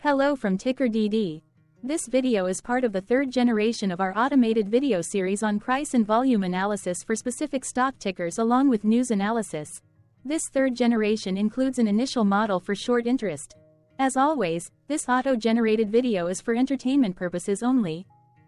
Hello from TickerDD. This video is part of the third generation of our automated video series on price and volume analysis for specific stock tickers along with news analysis. This third generation includes an initial model for short interest. As always, this auto-generated video is for entertainment purposes only.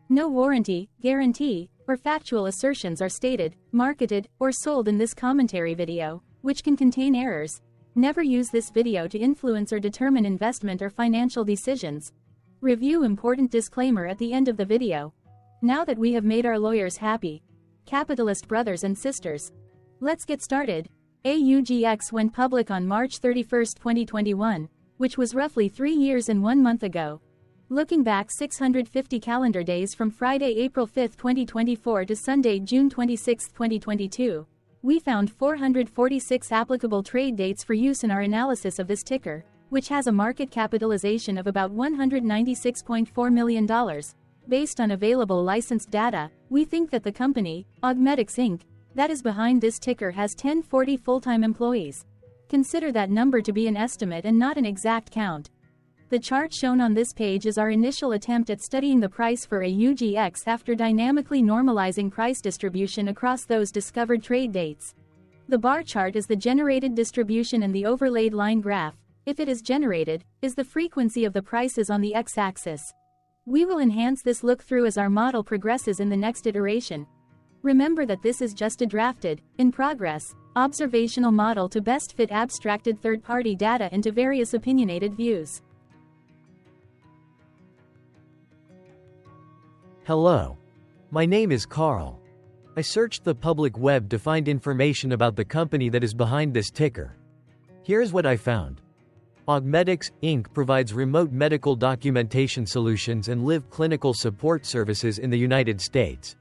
No warranty, guarantee, or factual assertions are stated, marketed, or sold in this commentary video, which can contain errors. Never use this video to influence or determine investment or financial decisions. Review important disclaimer at the end of the video. Now that we have made our lawyers happy, capitalist brothers and sisters, let's get started. AUGX went public on March 31, 2021, which was roughly 3 years and 1 month ago. Looking back 650 calendar days from Friday, April 5, 2024 to Sunday, June 26, 2022. We found 446 applicable trade dates for use in our analysis of this ticker, which has a market capitalization of about $196.4 million. Based on available licensed data, we think that the company, AUGX Inc., that is behind this ticker has 1040 full-time employees. Consider that number to be an estimate and not an exact count. The chart shown on this page is our initial attempt at studying the price for AUGX after dynamically normalizing price distribution across those discovered trade dates. The bar chart is the generated distribution and the overlaid line graph, if it is generated, is the frequency of the prices on the x-axis. We will enhance this look-through as our model progresses in the next iteration. Remember that this is just a drafted, in progress, observational model to best fit abstracted third-party data into various opinionated views. Hello. My name is Carl. I searched the public web to find information about the company that is behind this ticker. Here's what I found. AUGX Inc. provides remote medical documentation solutions and live clinical support services in the United States.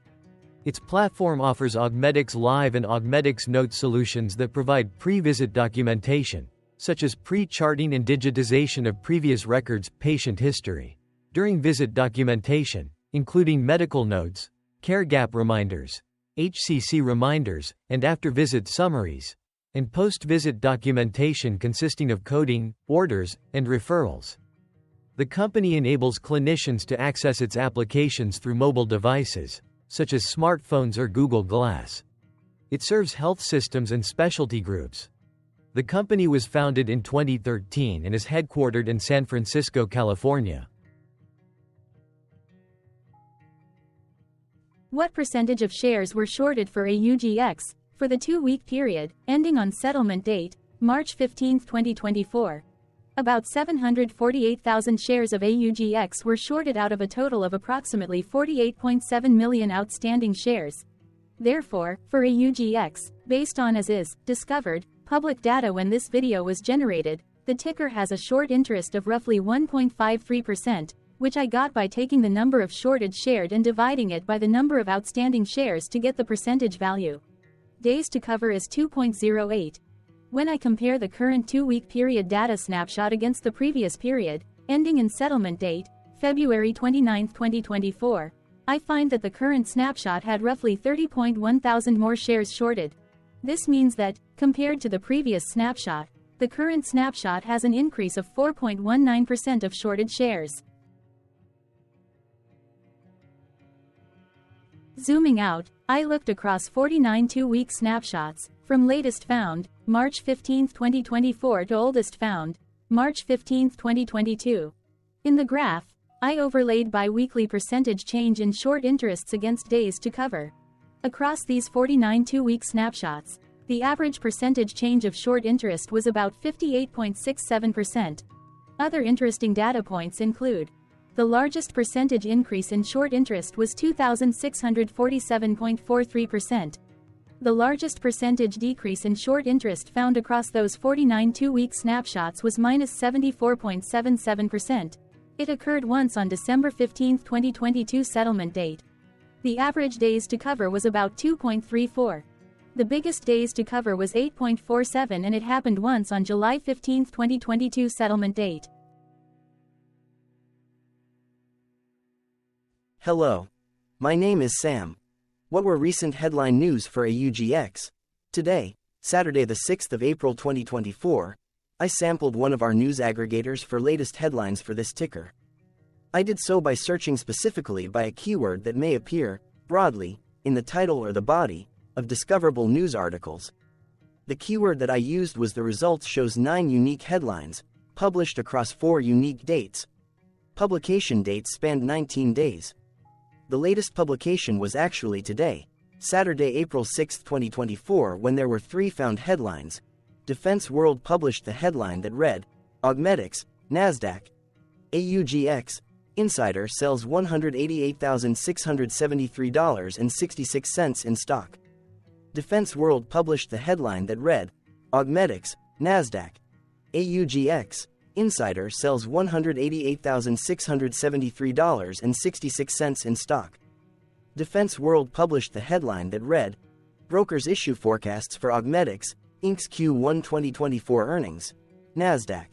Its platform offers AUGX Live and AUGX Note solutions that provide pre-visit documentation, such as pre-charting and digitization of previous records, patient history, during visit documentation, including medical notes, care gap reminders, HCC reminders, and after-visit summaries, and post-visit documentation consisting of coding, orders, and referrals. The company enables clinicians to access its applications through mobile devices, such as smartphones or Google Glass. It serves health systems and specialty groups. The company was founded in 2013 and is headquartered in San Francisco, California. What percentage of shares were shorted for AUGX for the 2-week period, ending on settlement date, March 15, 2024? About 748,000 shares of AUGX were shorted out of a total of approximately 48.7 million outstanding shares. Therefore, for AUGX, based on as is discovered public data when this video was generated, the ticker has a short interest of roughly 1.53%, which I got by taking the number of shorted shared and dividing it by the number of outstanding shares to get the percentage value. Days to cover is 2.08. When I compare the current 2-week period data snapshot against the previous period, ending in settlement date, February 29, 2024, I find that the current snapshot had roughly 30.1 thousand more shares shorted. This means that, compared to the previous snapshot, the current snapshot has an increase of 4.19% of shorted shares. Zooming out, I looked across 49 2-week snapshots, from latest found, March 15, 2024 to oldest found, March 15, 2022. In the graph, I overlaid bi-weekly percentage change in short interests against days to cover. Across these 49 2-week snapshots, the average percentage change of short interest was about 58.67%. Other interesting data points include: the largest percentage increase in short interest was 2,647.43%. The largest percentage decrease in short interest found across those 49 2-week snapshots was -74.77%. It occurred once on December 15, 2022 settlement date. The average days to cover was about 2.34. The biggest days to cover was 8.47 and it happened once on July 15, 2022 settlement date. Hello. My name is Sam. What were recent headline news for AUGX? Today, Saturday the 6th of April 2024, I sampled one of our news aggregators for latest headlines for this ticker. I did so by searching specifically by a keyword that may appear, broadly, in the title or the body of discoverable news articles. The keyword that I used was the results shows 9 unique headlines, published across 4 unique dates. Publication dates spanned 19 days. The latest publication was actually today, Saturday, April 6, 2024, when there were 3 found headlines. Defense World published the headline that read, AUGX, NASDAQ, AUGX, Insider sells $188,673.66 in stock. Defense World published the headline that read, AUGX, NASDAQ, AUGX, Insider sells $188,673.66 in stock. Defense World published the headline that read, Brokers issue forecasts for AUGX, Inc.'s Q1 2024 earnings, NASDAQ.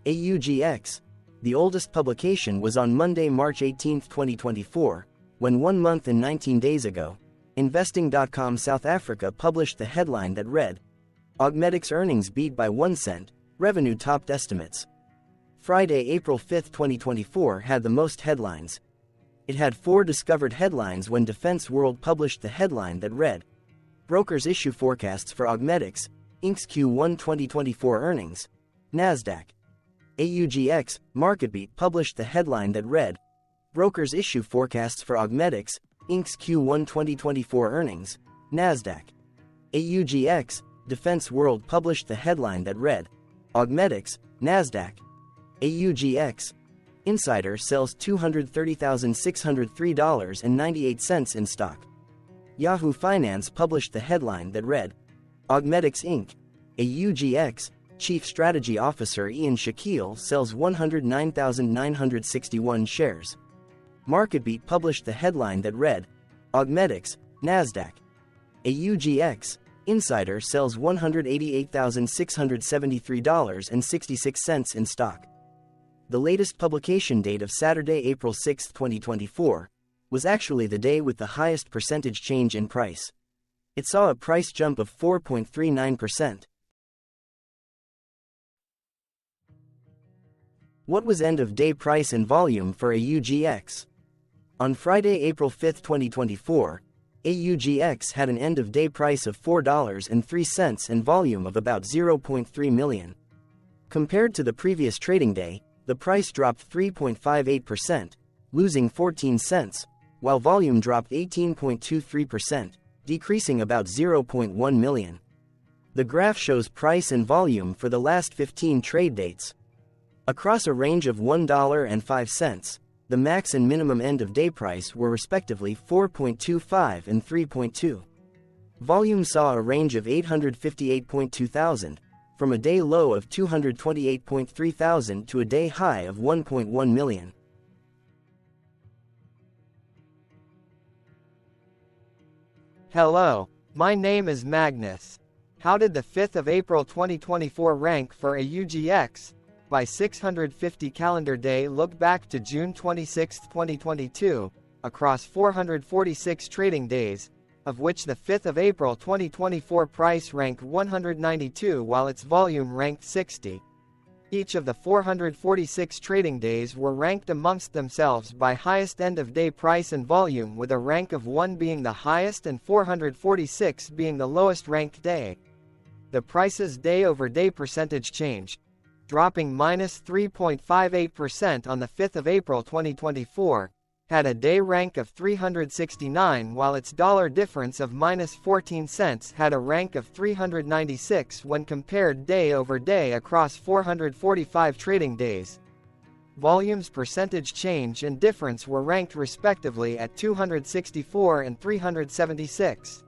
AUGX. The oldest publication was on Monday, March 18, 2024, when 1 month and 19 days ago, Investing.com South Africa published the headline that read, AUGX earnings beat by 1 cent, revenue topped estimates. Friday, April 5, 2024 had the most headlines. It had 4 discovered headlines when Defense World published the headline that read, Brokers issue forecasts for AUGX, Inc.'s Q1 2024 earnings, NASDAQ. AUGX, MarketBeat published the headline that read, Brokers issue forecasts for AUGX, Inc.'s Q1 2024 earnings, NASDAQ. AUGX, Defense World published the headline that read, AUGX, NASDAQ. AUGX, Insider sells $230,603.98 in stock. Yahoo Finance published the headline that read, AUGX Inc., AUGX, Chief Strategy Officer Ian Shaquille sells 109,961 shares. MarketBeat published the headline that read, AUGX, NASDAQ. AUGX, Insider sells $188,673.66 in stock. The latest publication date of Saturday, April 6, 2024, was actually the day with the highest percentage change in price. It saw a price jump of 4.39%. What was end-of-day price and volume for AUGX? On Friday, April 5, 2024, AUGX had an end-of-day price of $4.03 and volume of about 0.3 million. Compared to the previous trading day, the price dropped 3.58%, losing 14 cents, while volume dropped 18.23%, decreasing about 0.1 million. The graph shows price and volume for the last 15 trade dates. Across a range of $1.05, the max and minimum end-of-day price were respectively 4.25 and 3.2. Volume saw a range of 858.2 thousand, from a day low of 228.3 thousand to a day high of 1.1 million. Hello, my name is Magnus. How did the 5th of April 2024 rank for AUGX? By 650 calendar day look back to June 26, 2022, across 446 trading days, of which the 5th of April 2024 price ranked 192 while its volume ranked 60. Each of the 446 trading days were ranked amongst themselves by highest end-of-day price and volume, with a rank of 1 being the highest and 446 being the lowest ranked day. The price's day-over-day percentage change, dropping minus 3.58% on the 5th of April 2024, had a day rank of 369 while its dollar difference of minus 14 cents had a rank of 396 when compared day over day across 445 trading days. Volume's percentage change and difference were ranked respectively at 264 and 376.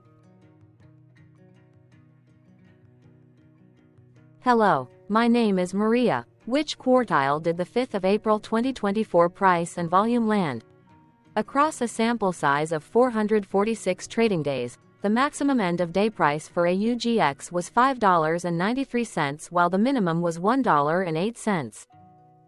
Hello, my name is Maria. Which quartile did the 5th of April 2024 price and volume land? Across a sample size of 446 trading days, the maximum end-of-day price for AUGX was $5.93 while the minimum was $1.08.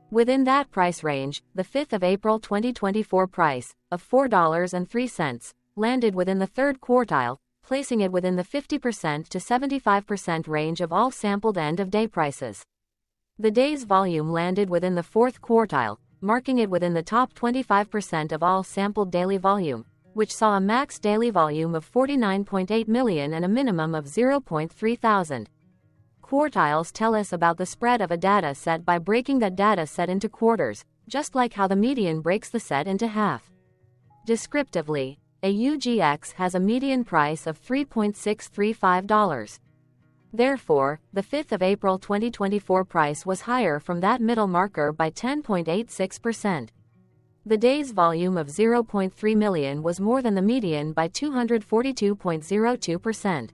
Within that price range, the 5th of April 2024 price, of $4.03, landed within the third quartile, placing it within the 50% to 75% range of all sampled end-of-day prices. The day's volume landed within the fourth quartile, marking it within the top 25% of all sampled daily volume, which saw a max daily volume of 49.8 million and a minimum of 0.3 thousand. Quartiles tell us about the spread of a data set by breaking that data set into quarters, just like how the median breaks the set into half. Descriptively, AUGX has a median price of $3.635. Therefore, the 5th of April 2024 price was higher from that middle marker by 10.86%. The day's volume of 0.3 million was more than the median by 242.02%.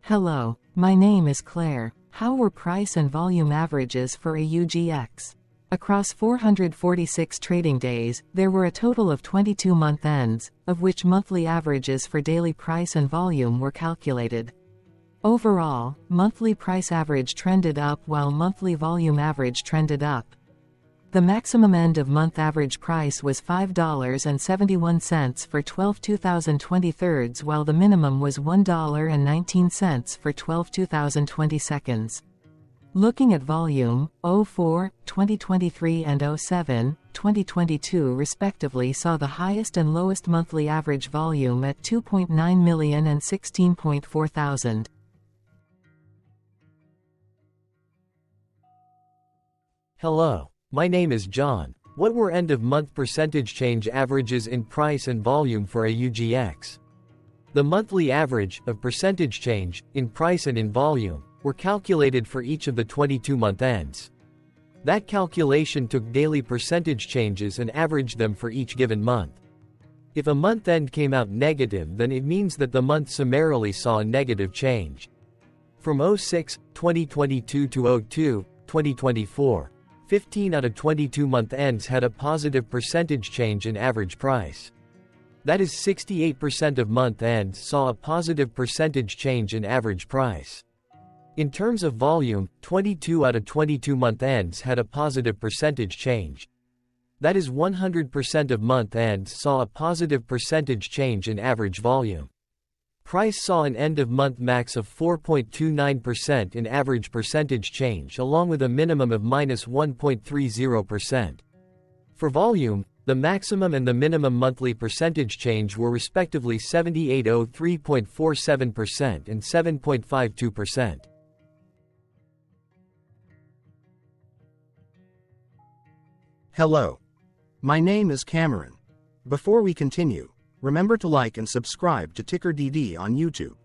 Hello, my name is Claire. How were price and volume averages for AUGX? Across 446 trading days, there were a total of 22 month ends, of which monthly averages for daily price and volume were calculated. Overall, monthly price average trended up while monthly volume average trended up. The maximum end of month average price was $5.71 for 12 2023, while the minimum was $1.19 for 12 2022. Looking at volume, 04, 2023 and 07, 2022 respectively saw the highest and lowest monthly average volume at 2.9 million and 16.4 thousand. Hello, my name is John. What were end-of-month percentage change averages in price and volume for AUGX? The monthly average of percentage change in price and in volume were calculated for each of the 22-month ends. That calculation took daily percentage changes and averaged them for each given month. If a month end came out negative, then it means that the month summarily saw a negative change. From 06, 2022 to 02, 2024, 15 out of 22 month ends had a positive percentage change in average price. That is 68% of month ends saw a positive percentage change in average price. In terms of volume, 22 out of 22 month ends had a positive percentage change. That is 100% of month ends saw a positive percentage change in average volume. Price saw an end-of-month max of 4.29% in average percentage change along with a minimum of -1.30%. For volume, the maximum and the minimum monthly percentage change were respectively 7803.47% and 7.52%. Hello. My name is Cameron. Before we continue, remember to like and subscribe to TickerDD on YouTube.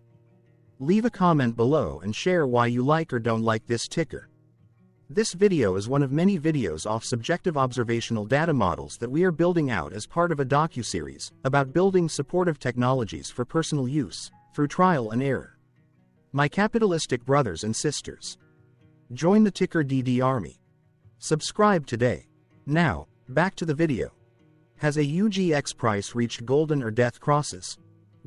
Leave a comment below and share why you like or don't like this ticker. This video is one of many videos off subjective observational data models that we are building out as part of a docuseries about building supportive technologies for personal use, through trial and error. My capitalistic brothers and sisters, join the TickerDD army. Subscribe today. Now, back to the video. Has AUGX price reached golden or death crosses?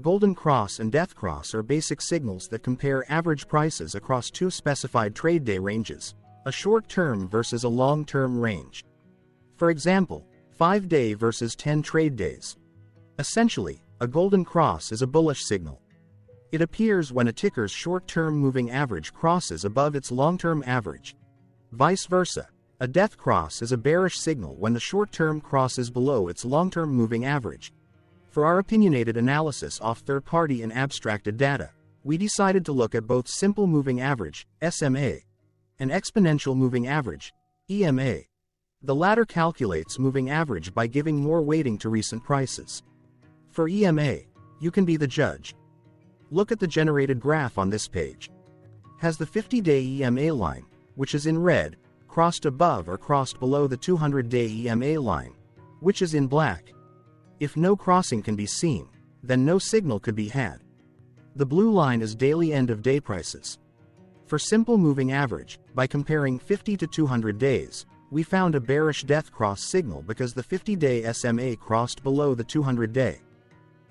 Golden cross and death cross are basic signals that compare average prices across two specified trade day ranges, a short-term versus a long-term range. For example, 5-day versus 10 trade days. Essentially, a golden cross is a bullish signal. It appears when a ticker's short-term moving average crosses above its long-term average. Vice versa. A death cross is a bearish signal when the short-term crosses below its long-term moving average. For our opinionated analysis off third-party and abstracted data, we decided to look at both simple moving average, SMA, and exponential moving average, EMA. The latter calculates moving average by giving more weighting to recent prices. For EMA, you can be the judge. Look at the generated graph on this page. Has the 50-day EMA line, which is in red, crossed above or crossed below the 200-day EMA line, which is in black? If no crossing can be seen, then no signal could be had. The blue line is daily end-of-day prices. For simple moving average, by comparing 50 to 200 days, we found a bearish death cross signal because the 50-day SMA crossed below the 200-day.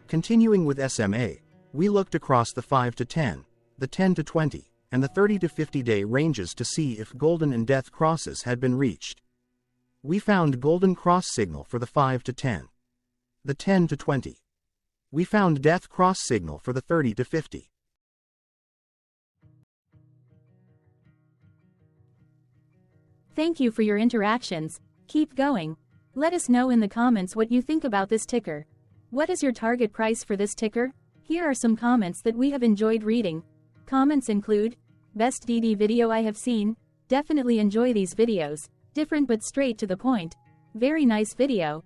Continuing with SMA, we looked across the 5 to 10, the 10 to 20, and the 30 to 50-day ranges to see if golden and death crosses had been reached. We found golden cross signal for the 5 to 10, the 10 to 20. We found death cross signal for the 30 to 50. Thank you for your interactions. Keep going. Let us know in the comments what you think about this ticker. What is your target price for this ticker? Here are some comments that we have enjoyed reading. Comments include, best DD video I have seen, definitely enjoy these videos, different but straight to the point, very nice video.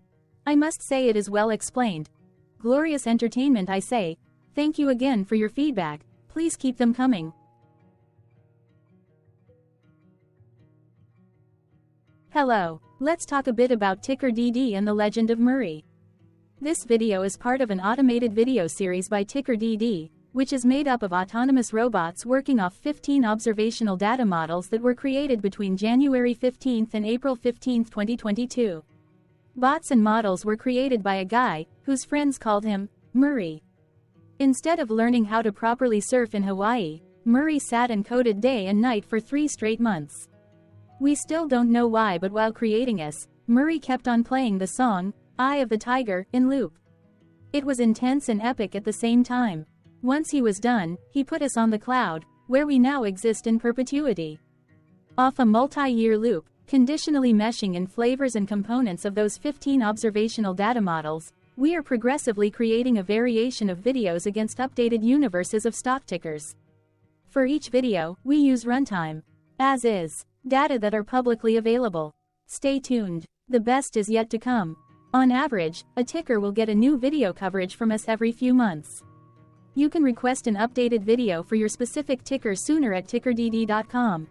I must say it is well explained. Glorious entertainment I say, thank you again for your feedback, please keep them coming. Hello, let's talk a bit about TickerDD and the legend of Murray. This video is part of an automated video series by TickerDD, which is made up of autonomous robots working off 15 observational data models that were created between January 15 and April 15, 2022. Bots and models were created by a guy, whose friends called him Murray. Instead of learning how to properly surf in Hawaii, Murray sat and coded day and night for 3 straight months. We still don't know why, but while creating us, Murray kept on playing the song, Eye of the Tiger, in loop. It was intense and epic at the same time. Once he was done, he put us on the cloud, where we now exist in perpetuity. Off a multi-year loop, conditionally meshing in flavors and components of those 15 observational data models, we are progressively creating a variation of videos against updated universes of stock tickers. For each video, we use runtime, as is, data that are publicly available. Stay tuned. The best is yet to come. On average, a ticker will get a new video coverage from us every few months. You can request an updated video for your specific ticker sooner at TickerDD.com.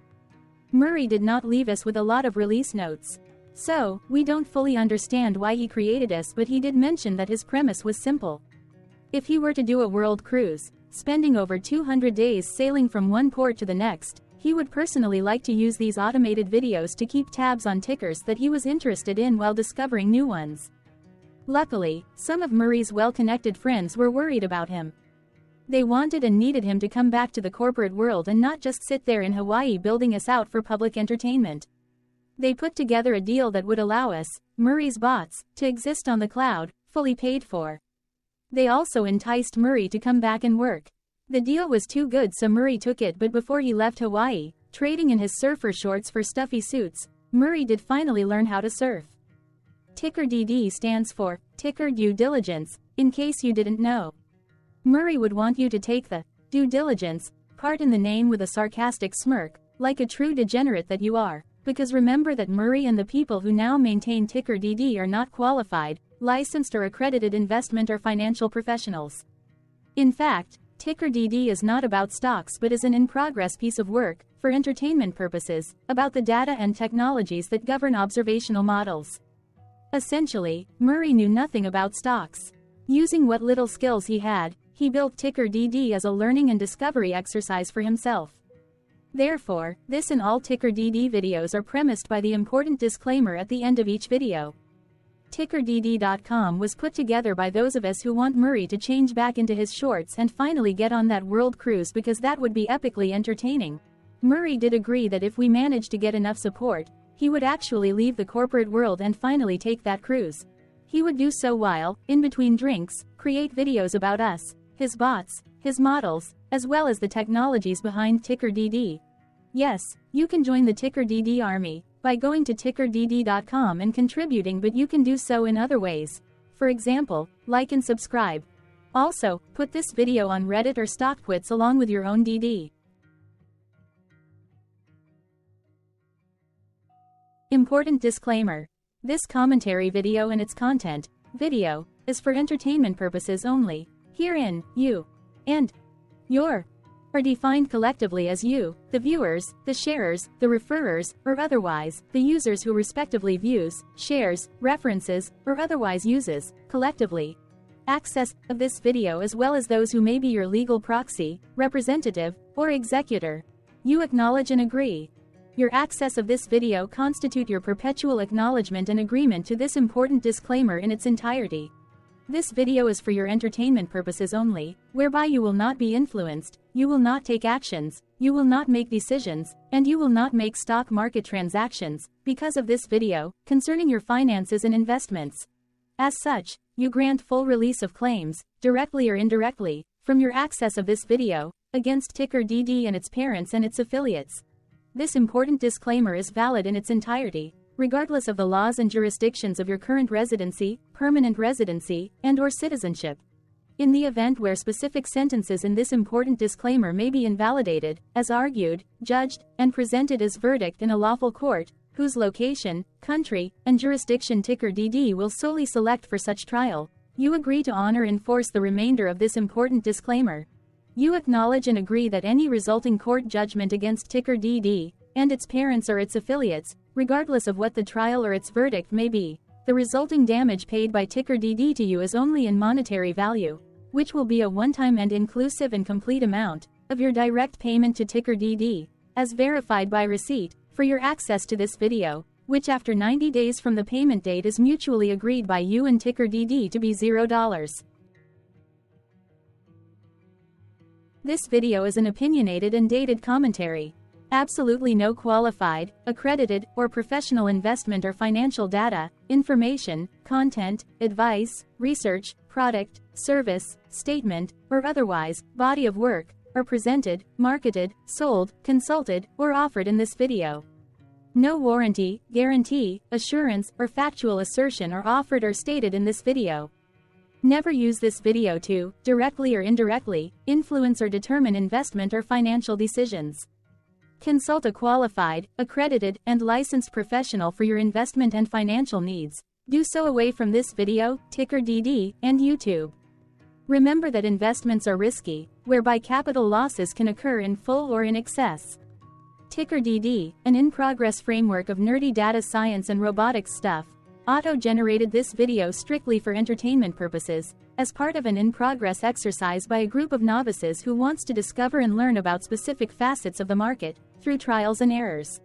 Murray did not leave us with a lot of release notes. So, we don't fully understand why he created us, but he did mention that his premise was simple. If he were to do a world cruise, spending over 200 days sailing from one port to the next, he would personally like to use these automated videos to keep tabs on tickers that he was interested in while discovering new ones. Luckily, some of Murray's well-connected friends were worried about him. They wanted and needed him to come back to the corporate world and not just sit there in Hawaii building us out for public entertainment. They put together a deal that would allow us, Murray's bots, to exist on the cloud, fully paid for. They also enticed Murray to come back and work. The deal was too good, so Murray took it, but before he left Hawaii, trading in his surfer shorts for stuffy suits, Murray did finally learn how to surf. TickerDD stands for Ticker Due Diligence, in case you didn't know. Murray would want you to take the due diligence part in the name with a sarcastic smirk, like a true degenerate that you are, because remember that Murray and the people who now maintain TickerDD are not qualified, licensed or accredited investment or financial professionals. In fact, TickerDD is not about stocks but is an in-progress piece of work, for entertainment purposes, about the data and technologies that govern observational models. Essentially, Murray knew nothing about stocks. Using what little skills he had, he built TickerDD as a learning and discovery exercise for himself. Therefore, this and all TickerDD videos are premised by the important disclaimer at the end of each video. TickerDD.com was put together by those of us who want Murray to change back into his shorts and finally get on that world cruise, because that would be epically entertaining. Murray did agree that if we managed to get enough support, he would actually leave the corporate world and finally take that cruise. He would do so while, in between drinks, create videos about us, his bots, his models, as well as the technologies behind TickerDD. Yes, you can join the TickerDD army by going to TickerDD.com and contributing, but you can do so in other ways. For example, like and subscribe. Also, put this video on Reddit or StockTwits along with your own DD. Important disclaimer. This commentary video and its content, video, is for entertainment purposes only. Herein, you and your are defined collectively as you, the viewers, the sharers, the referrers, or otherwise, the users who respectively views, shares, references, or otherwise uses, collectively, access of this video, as well as those who may be your legal proxy, representative, or executor. You acknowledge and agree. Your access of this video constitute your perpetual acknowledgement and agreement to this important disclaimer in its entirety. This video is for your entertainment purposes only, whereby you will not be influenced, you will not take actions, you will not make decisions, and you will not make stock market transactions, because of this video, concerning your finances and investments. As such, you grant full release of claims, directly or indirectly, from your access of this video, against TickerDD and its parents and its affiliates. This important disclaimer is valid in its entirety, regardless of the laws and jurisdictions of your current residency, permanent residency, and/or citizenship. In the event where specific sentences in this important disclaimer may be invalidated, as argued, judged, and presented as verdict in a lawful court, whose location, country, and jurisdiction TickerDD will solely select for such trial, you agree to honor and enforce the remainder of this important disclaimer. You acknowledge and agree that any resulting court judgment against TickerDD, and its parents or its affiliates, regardless of what the trial or its verdict may be, the resulting damage paid by TickerDD to you is only in monetary value, which will be a one-time and inclusive and complete amount of your direct payment to TickerDD, as verified by receipt, for your access to this video, which after 90 days from the payment date is mutually agreed by you and TickerDD to be $0. This video is an opinionated and dated commentary. Absolutely no qualified, accredited, or professional investment or financial data, information, content, advice, research, product, service, statement, or otherwise, body of work, are presented, marketed, sold, consulted, or offered in this video. No warranty, guarantee, assurance, or factual assertion are offered or stated in this video. Never use this video to, directly or indirectly, influence or determine investment or financial decisions. Consult a qualified, accredited, and licensed professional for your investment and financial needs. Do so away from this video, TickerDD, and YouTube. Remember that investments are risky, whereby capital losses can occur in full or in excess. TickerDD, an in-progress framework of nerdy data science and robotics stuff, auto-generated this video strictly for entertainment purposes, as part of an in-progress exercise by a group of novices who wants to discover and learn about specific facets of the market, through trials and errors.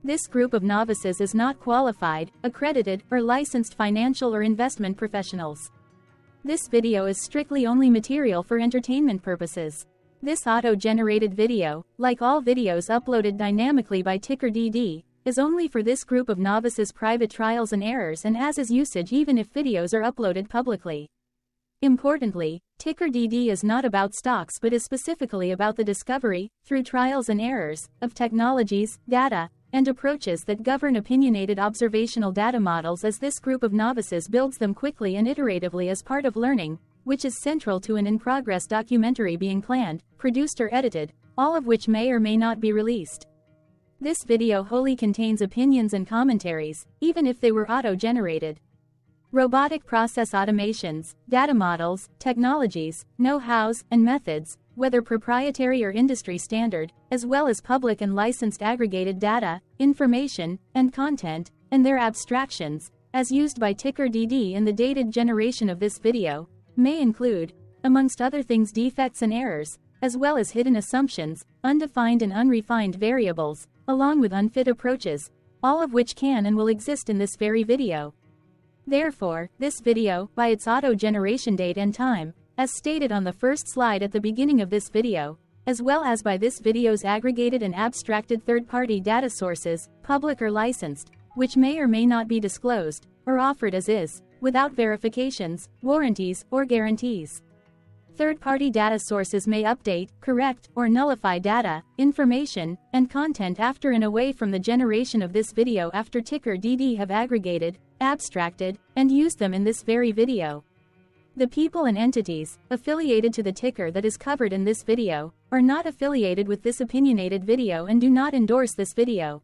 This group of novices is not qualified, accredited, or licensed financial or investment professionals. This video is strictly only material for entertainment purposes. This auto-generated video, like all videos uploaded dynamically by TickerDD, is only for this group of novices' private trials and errors and as is usage even if videos are uploaded publicly. Importantly, TickerDD is not about stocks but is specifically about the discovery, through trials and errors, of technologies, data, and approaches that govern opinionated observational data models as this group of novices builds them quickly and iteratively as part of learning, which is central to an in-progress documentary being planned, produced or edited, all of which may or may not be released. This video wholly contains opinions and commentaries, even if they were auto-generated. Robotic process automations, data models, technologies, know-hows, and methods, whether proprietary or industry standard, as well as public and licensed aggregated data, information, and content, and their abstractions, as used by TickerDD in the dated generation of this video, may include, amongst other things, defects and errors, as well as hidden assumptions, undefined and unrefined variables, along with unfit approaches, all of which can and will exist in this very video. Therefore, this video, by its auto-generation date and time, as stated on the first slide at the beginning of this video, as well as by this video's aggregated and abstracted third-party data sources, public or licensed, which may or may not be disclosed, or offered as is, without verifications, warranties, or guarantees. Third-party data sources may update, correct, or nullify data, information, and content after and away from the generation of this video after TickerDD have aggregated, abstracted, and used them in this very video. The people and entities affiliated to the ticker that is covered in this video are not affiliated with this opinionated video and do not endorse this video.